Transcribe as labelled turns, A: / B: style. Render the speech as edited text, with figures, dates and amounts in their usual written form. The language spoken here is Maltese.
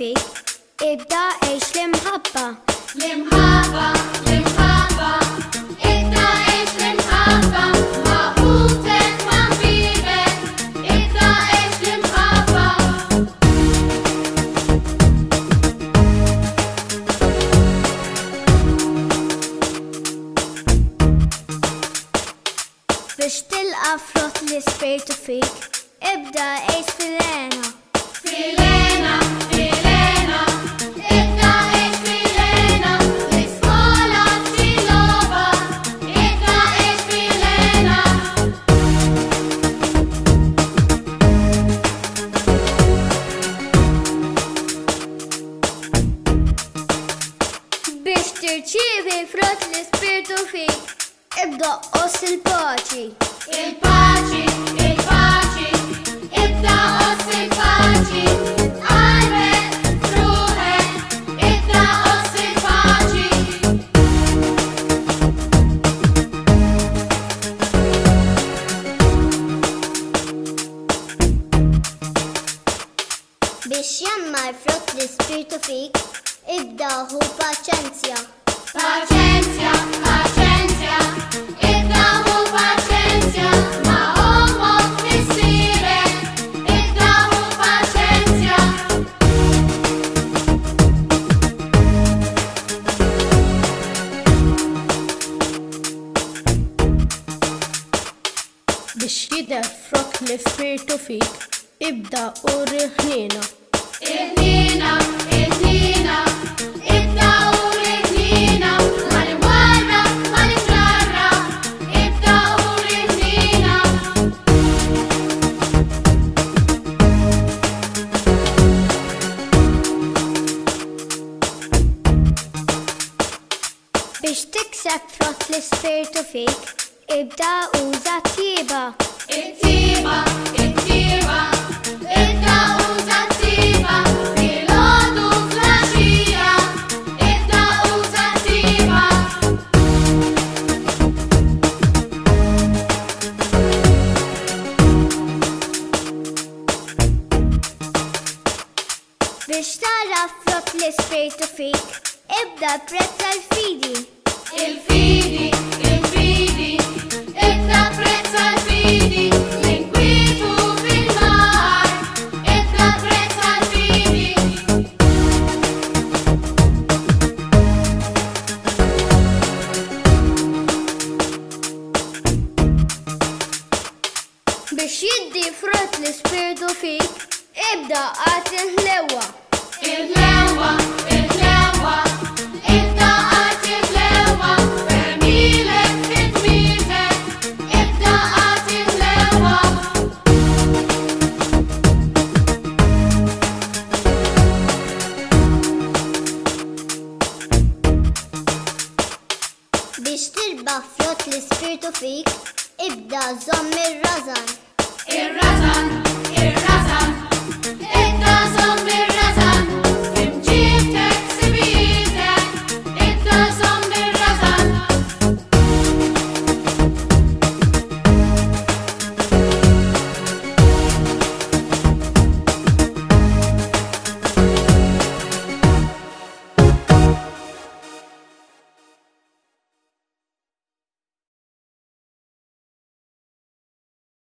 A: fik, ibda għex l-imħabba.
B: L-imħabba, l-imħabba, ibda għex l-imħabba, maħbutek ma' ħbibek, ibda għex l-imħabba.
A: Biex tilqa frott l-ispirtu fik, ibda għex fil-lena.
B: Fil-lena, fil-lena, ibda għex fil-lena, l-iskola t-siloba, ibda għex fil-lena.
A: Biex tirċievi frott l-ispirtu fik, ibda qos il-paċi.
B: Il-paċi, il-paċi, ibda qos il-paċi, qalbek, ruħek, ibda qos il-paċi.
A: Biex jammar frott l-ispirtu fik, ibda hu paċenzja.
B: Paċenzja, paċenzja, ibda hu paċenzja, ma' ommok missirek, ibda hu paċenzja.
C: Biex jidher frott l-ispirtu fik, ibda u riħnina.
B: Il-ħnina, il-ħnina, ibda u riħnina, mal-warra, mal-ġarra, ibda u riħnina.
A: Biex tikseb frott l-ispirtu fik, ibda uża tjieba.
B: It-tiba, it-tiba, ibda uża t-tiba, fil-ħodu fl-għaxija, ibda uża t-tiba.
A: Biex tara frott l-ispirtu fik, ibda prezza l-fidi.
B: Il-fidi, il-fidi, ibda prezza l-fidi, l-inkwitu fil-mar, ibda prezza l-fidi.
A: Biex jiddi frott l-ispirtu fik, ibda għati l-lewa.
B: Il-lewa, il-lewa, ibda għati l-lewa, fermilek fit-tmietek, ibda għati l-lewa.
A: Biex tirbaħ frott l-ispirtu fik, ibda żomm ir-razan.
B: Ir-razan,